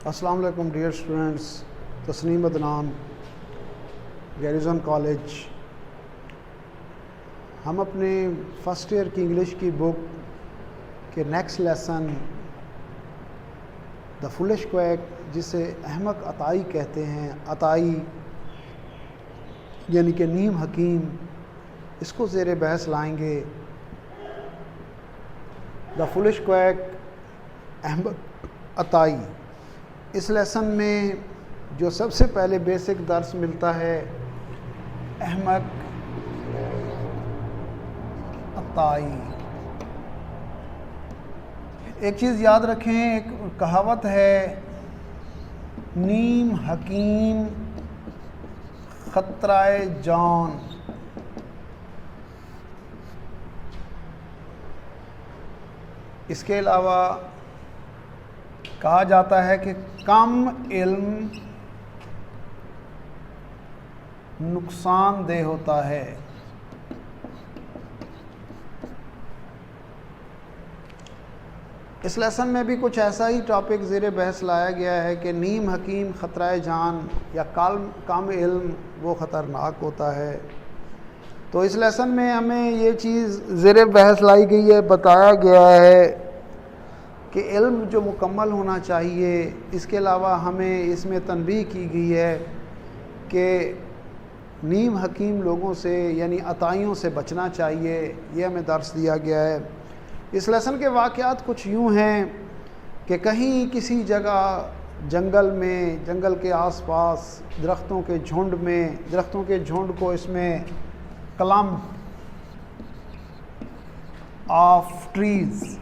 السلام علیکم dear students. Tasneem Adnan, garrison college. ہم اپنے فرسٹ ایئر کی انگلش کی بک کے next lesson the foolish quack, جسے احمق عطائی کہتے ہیں, عطائی یعنی کہ نیم حکیم, اس کو زیر بحث لائیں گے. دا فولش کویک, احمق عطائی. اس لیسن میں جو سب سے پہلے بیسک درس ملتا ہے احمق عطائی. ایک چیز یاد رکھیں, ایک کہاوت ہے, نیم حکیم خطرۂ جان. اس کے علاوہ کہا جاتا ہے کہ کم علم نقصان دہ ہوتا ہے. اس لیسن میں بھی کچھ ایسا ہی ٹاپک زیر بحث لایا گیا ہے کہ نیم حکیم خطرۂ جان یا کم علم وہ خطرناک ہوتا ہے. تو اس لیسن میں ہمیں یہ چیز زیر بحث لائی گئی ہے, بتایا گیا ہے کہ علم جو مکمل ہونا چاہیے. اس کے علاوہ ہمیں اس میں تنبیہ کی گئی ہے کہ نیم حکیم لوگوں سے یعنی عطائیوں سے بچنا چاہیے. یہ ہمیں درس دیا گیا ہے. اس لیسن کے واقعات کچھ یوں ہیں کہ کہیں کسی جگہ جنگل میں, جنگل کے آس پاس درختوں کے جھنڈ میں, درختوں کے جھنڈ کو اس میں کلمپ آف ٹریز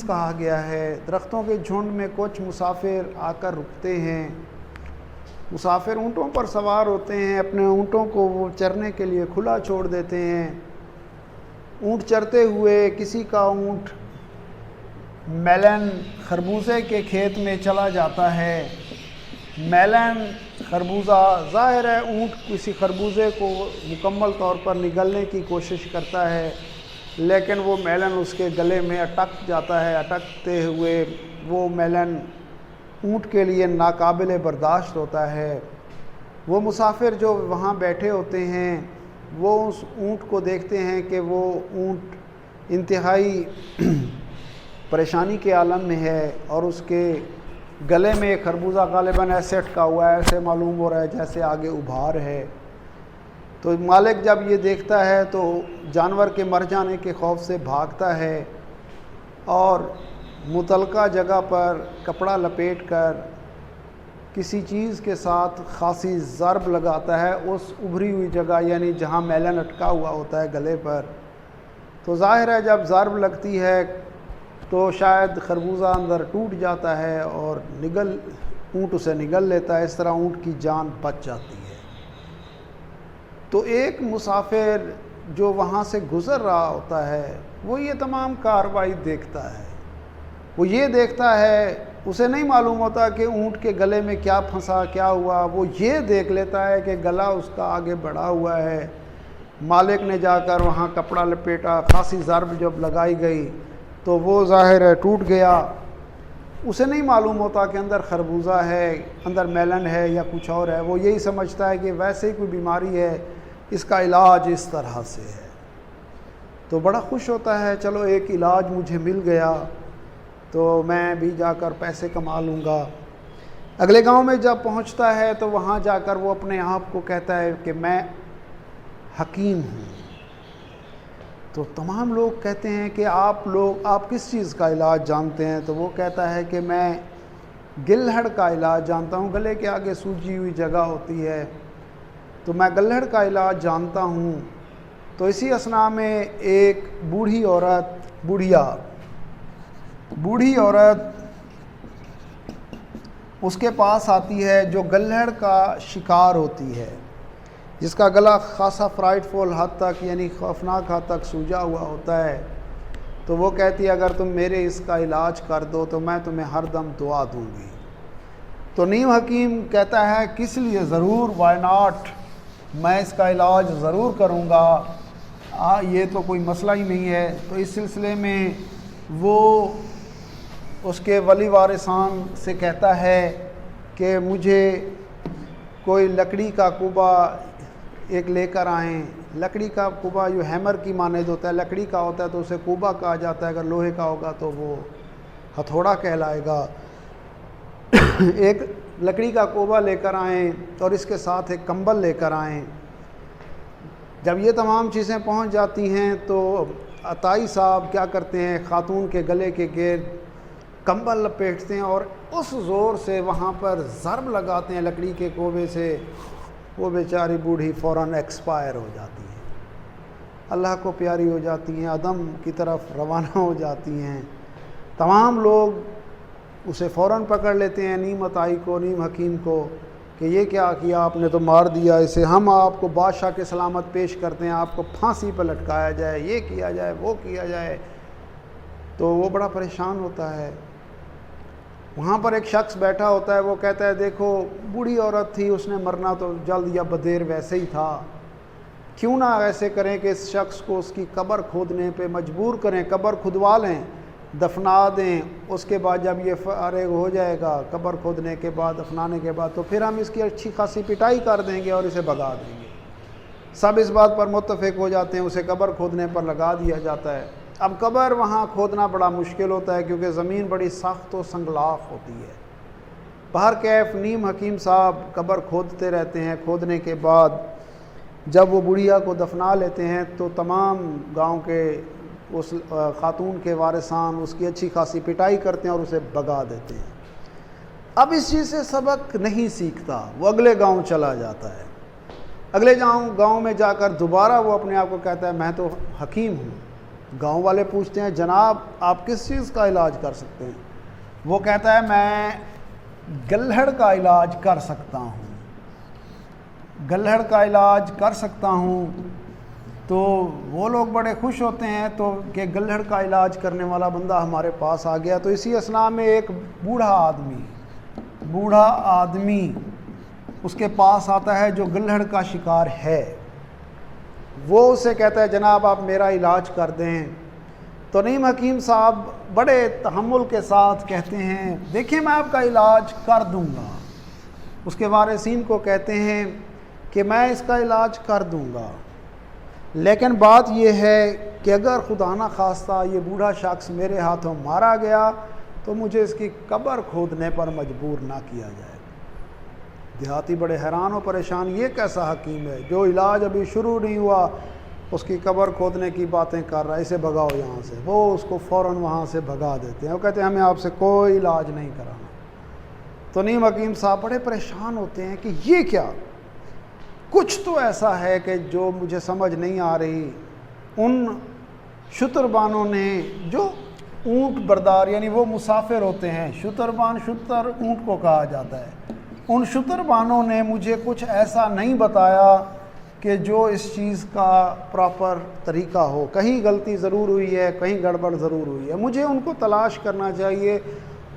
کہا گیا ہے. درختوں کے جھنڈ میں کچھ مسافر آ کر رکتے ہیں. مسافر اونٹوں پر سوار ہوتے ہیں, اپنے اونٹوں کو وہ چرنے کے لیے کھلا چھوڑ دیتے ہیں. اونٹ چرتے ہوئے کسی کا اونٹ میلن خربوزے کے کھیت میں چلا جاتا ہے. میلن خربوزہ, ظاہر ہے اونٹ کسی خربوزے کو مکمل طور پر نگلنے کی کوشش کرتا ہے, لیکن وہ میلن اس کے گلے میں اٹک جاتا ہے. اٹکتے ہوئے وہ میلن اونٹ کے لیے ناقابل برداشت ہوتا ہے. وہ مسافر جو وہاں بیٹھے ہوتے ہیں وہ اس اونٹ کو دیکھتے ہیں کہ وہ اونٹ انتہائی پریشانی کے عالم میں ہے اور اس کے گلے میں ایک خربوزہ غالباً ایسے اٹکا ہوا ہے, ایسے معلوم ہو رہا ہے جیسے آگے ابھار ہے. تو مالک جب یہ دیکھتا ہے تو جانور کے مر جانے کے خوف سے بھاگتا ہے اور متعلقہ جگہ پر کپڑا لپیٹ کر کسی چیز کے ساتھ خاصی ضرب لگاتا ہے اس ابھری ہوئی جگہ, یعنی جہاں میلن اٹکا ہوا ہوتا ہے گلے پر. تو ظاہر ہے جب ضرب لگتی ہے تو شاید خربوزہ اندر ٹوٹ جاتا ہے اور اونٹ اسے نگل لیتا ہے. اس طرح اونٹ کی جان بچ جاتی ہے. تو ایک مسافر جو وہاں سے گزر رہا ہوتا ہے وہ یہ تمام کارروائی دیکھتا ہے. وہ یہ دیکھتا ہے, اسے نہیں معلوم ہوتا کہ اونٹ کے گلے میں کیا پھنسا, کیا ہوا. وہ یہ دیکھ لیتا ہے کہ گلا اس کا آگے بڑھا ہوا ہے. مالک نے جا کر وہاں کپڑا لپیٹا, خاصی ضرب جب لگائی گئی تو وہ ظاہر ہے ٹوٹ گیا. اسے نہیں معلوم ہوتا کہ اندر خربوزہ ہے, اندر میلن ہے یا کچھ اور ہے. وہ یہی سمجھتا ہے کہ ویسے ہی کوئی بیماری ہے, اس کا علاج اس طرح سے ہے. تو بڑا خوش ہوتا ہے, چلو ایک علاج مجھے مل گیا تو میں بھی جا کر پیسے کما لوں گا. اگلے گاؤں میں جب پہنچتا ہے تو وہاں جا کر وہ اپنے آپ کو کہتا ہے کہ میں حکیم ہوں. تو تمام لوگ کہتے ہیں کہ آپ کس چیز کا علاج جانتے ہیں؟ تو وہ کہتا ہے کہ میں گلہڑ کا علاج جانتا ہوں. گلے کے آگے سوجی ہوئی جگہ ہوتی ہے تو میں گلہڑ کا علاج جانتا ہوں. تو اسی اثناء میں ایک بوڑھی عورت اس کے پاس آتی ہے جو گلہڑ کا شکار ہوتی ہے, جس کا گلا خاصا فرائٹفل حد تک یعنی خوفناک حد تک سوجا ہوا ہوتا ہے. تو وہ کہتی ہے اگر تم میرے اس کا علاج کر دو تو میں تمہیں ہر دم دعا دوں گی. تو نیم حکیم کہتا ہے کس لیے, ضرور, وائی ناٹ, میں اس کا علاج ضرور کروں گا. یہ تو کوئی مسئلہ ہی نہیں ہے. تو اس سلسلے میں وہ اس کے ولی وارثان سے کہتا ہے کہ مجھے کوئی لکڑی کا کوبہ ایک لے کر آئیں. لکڑی کا کوبہ جو ہیمر کی مانند ہوتا ہے، لکڑی کا ہوتا ہے تو اسے کوبہ کہا جاتا ہے، اگر لوہے کا ہوگا تو وہ ہتھوڑا کہلائے گا. ایک لکڑی کا کوبہ لے کر آئیں اور اس کے ساتھ ایک کمبل لے کر آئیں. جب یہ تمام چیزیں پہنچ جاتی ہیں تو عطائی صاحب کیا کرتے ہیں، خاتون کے گلے کے گرد کمبل لپیٹتے ہیں اور اس زور سے وہاں پر ضرب لگاتے ہیں لکڑی کے کوبے سے، وہ بیچاری بوڑھی فوراً ایکسپائر ہو جاتی ہیں، اللہ کو پیاری ہو جاتی ہیں، عدم کی طرف روانہ ہو جاتی ہیں. تمام لوگ اسے فوراً پکڑ لیتے ہیں، نیم عطائی کو، نیم حکیم کو، کہ یہ کیا کیا، آپ نے تو مار دیا اسے، ہم آپ کو بادشاہ کے سلامت پیش کرتے ہیں، آپ کو پھانسی پہ لٹکایا جائے، یہ کیا جائے، وہ کیا جائے. تو وہ بڑا پریشان ہوتا ہے. وہاں پر ایک شخص بیٹھا ہوتا ہے، وہ کہتا ہے دیکھو بوڑھی عورت تھی، اس نے مرنا تو جلد یا بدیر ویسے ہی تھا، کیوں نہ ایسے کریں کہ اس شخص کو اس کی قبر کھودنے پہ مجبور کریں، قبر کھدوا لیں، دفنا دیں. اس کے بعد جب یہ فارغ ہو جائے گا قبر کھودنے کے بعد، دفنانے کے بعد، تو پھر ہم اس کی اچھی خاصی پٹائی کر دیں گے اور اسے بھگا دیں گے. سب اس بات پر متفق ہو جاتے ہیں، اسے قبر کھودنے پر لگا دیا جاتا ہے. اب قبر وہاں کھودنا بڑا مشکل ہوتا ہے کیونکہ زمین بڑی سخت و سنگلاخ ہوتی ہے. بہر کیف نیم حکیم صاحب قبر کھودتے رہتے ہیں. کھودنے کے بعد جب وہ بڑھیا کو دفنا لیتے ہیں تو تمام گاؤں کے اس خاتون کے وارثان اس کی اچھی خاصی پٹائی کرتے ہیں اور اسے بھگا دیتے ہیں. اب اس چیز سے سبق نہیں سیکھتا، وہ اگلے گاؤں چلا جاتا ہے. اگلے گاؤں میں جا کر دوبارہ وہ اپنے آپ کو کہتا ہے میں تو حکیم ہوں. گاؤں والے پوچھتے ہیں جناب آپ کس چیز کا علاج کر سکتے ہیں؟ وہ کہتا ہے میں گلہڑ کا علاج کر سکتا ہوں، گلہڑ کا علاج کر سکتا ہوں. تو وہ لوگ بڑے خوش ہوتے ہیں تو کہ گلہڑ کا علاج کرنے والا بندہ ہمارے پاس آ گیا. تو اسی اثناء میں ایک بوڑھا آدمی اس کے پاس آتا ہے جو گلہڑ کا شکار ہے. وہ اسے کہتا ہے جناب آپ میرا علاج کر دیں. تو نیم حکیم صاحب بڑے تحمل کے ساتھ کہتے ہیں دیکھیں میں آپ کا علاج کر دوں گا. اس کے وارثین کو کہتے ہیں کہ میں اس کا علاج کر دوں گا، لیکن بات یہ ہے کہ اگر خدا نہ خواستہ یہ بوڑھا شخص میرے ہاتھوں مارا گیا تو مجھے اس کی قبر کھودنے پر مجبور نہ کیا جائے. دیہاتی بڑے حیران و پریشان، یہ کیسا حکیم ہے جو علاج ابھی شروع نہیں ہوا اس کی قبر کھودنے کی باتیں کر رہا ہے، اسے بھگاؤ یہاں سے. وہ اس کو فوراً وہاں سے بھگا دیتے ہیں. وہ کہتے ہیں ہمیں آپ سے کوئی علاج نہیں کرانا. تو نیم حکیم صاحب بڑے پریشان ہوتے ہیں کہ یہ کیا، کچھ تو ایسا ہے کہ جو مجھے سمجھ نہیں آ رہی. ان شتربانوں نے جو اونٹ بردار یعنی وہ مسافر ہوتے ہیں، شتربان شتر اونٹ کو کہا جاتا ہے، ان شتربانوں نے مجھے کچھ ایسا نہیں بتایا کہ جو اس چیز کا پراپر طریقہ ہو. کہیں غلطی ضرور ہوئی ہے، کہیں گڑبڑ ضرور ہوئی ہے. مجھے ان کو تلاش کرنا چاہیے،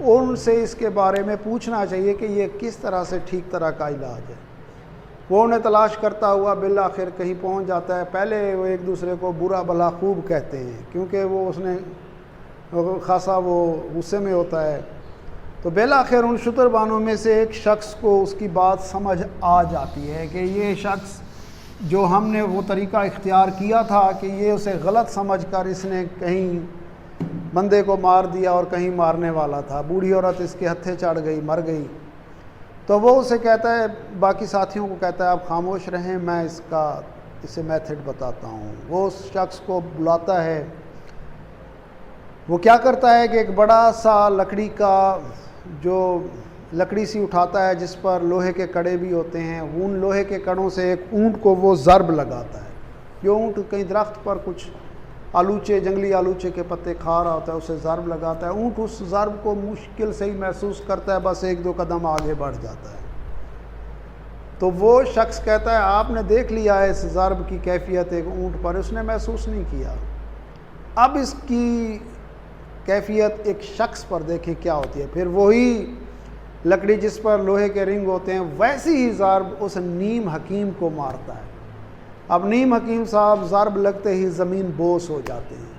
ان سے اس کے بارے میں پوچھنا چاہیے کہ یہ کس طرح سے ٹھیک طرح کا علاج ہے. وہ انہیں تلاش کرتا ہوا بالآخر کہیں پہنچ جاتا ہے. پہلے وہ ایک دوسرے کو برا بھلا خوب کہتے ہیں کیونکہ وہ اس نے خاصا وہ غصے میں ہوتا ہے. تو بالآخر ان شتربانوں میں سے ایک شخص کو اس کی بات سمجھ آ جاتی ہے کہ یہ شخص جو ہم نے وہ طریقہ اختیار کیا تھا کہ یہ اسے غلط سمجھ کر اس نے کہیں بندے کو مار دیا اور کہیں مارنے والا تھا. بوڑھی عورت اس کے ہتھے چڑھ گئی، مر گئی. تو وہ اسے کہتا ہے، باقی ساتھیوں کو کہتا ہے آپ خاموش رہیں، میں اسے میتھڈ بتاتا ہوں. وہ اس شخص کو بلاتا ہے. وہ کیا کرتا ہے کہ ایک بڑا سا لکڑی کا جو لکڑی سی اٹھاتا ہے جس پر لوہے کے کڑے بھی ہوتے ہیں، ان لوہے کے کڑوں سے ایک اونٹ کو وہ ضرب لگاتا ہے. جو اونٹ کہیں درخت پر کچھ آلوچے، جنگلی آلوچے کے پتے کھا رہا ہوتا ہے، اسے ضرب لگاتا ہے. اونٹ اس ضرب کو مشکل سے ہی محسوس کرتا ہے، بس ایک دو قدم آگے بڑھ جاتا ہے. تو وہ شخص کہتا ہے آپ نے دیکھ لیا ہے اس ضرب کی کیفیت ایک اونٹ پر، اس نے محسوس نہیں کیا. اب اس کی کیفیت ایک شخص پر دیکھیں کیا ہوتی ہے. پھر وہی لکڑی جس پر لوہے کے رنگ ہوتے ہیں ویسی ہی ضرب اس نیم حکیم کو مارتا ہے. اب نیم حکیم صاحب ضرب لگتے ہی زمین بوس ہو جاتے ہیں.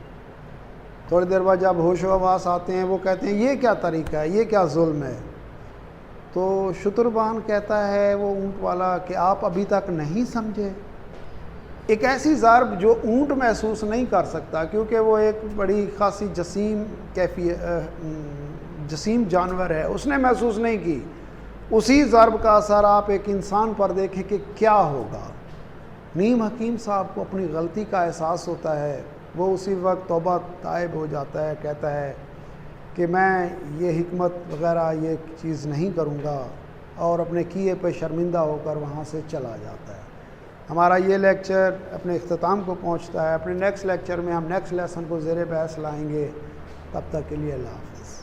تھوڑی دیر بعد جب ہوش و حواس آتے ہیں وہ کہتے ہیں یہ کیا طریقہ ہے، یہ کیا ظلم ہے. تو شتربان کہتا ہے وہ اونٹ والا کہ آپ ابھی تک نہیں سمجھے. ایک ایسی ضرب جو اونٹ محسوس نہیں کر سکتا کیونکہ وہ ایک بڑی خاصی جسیم جانور ہے، اس نے محسوس نہیں کی. اسی ضرب کا اثر آپ ایک انسان پر دیکھیں کہ کیا ہوگا. نیم حکیم صاحب کو اپنی غلطی کا احساس ہوتا ہے، وہ اسی وقت توبہ طائب ہو جاتا ہے، کہتا ہے کہ میں یہ حکمت وغیرہ یہ چیز نہیں کروں گا، اور اپنے کیے پہ شرمندہ ہو کر وہاں سے چلا جاتا ہے. ہمارا یہ لیکچر اپنے اختتام کو پہنچتا ہے. اپنے نیکسٹ لیکچر میں ہم نیکسٹ لیسن کو زیر بحث لائیں گے. تب تک کے لیے اللہ حافظ.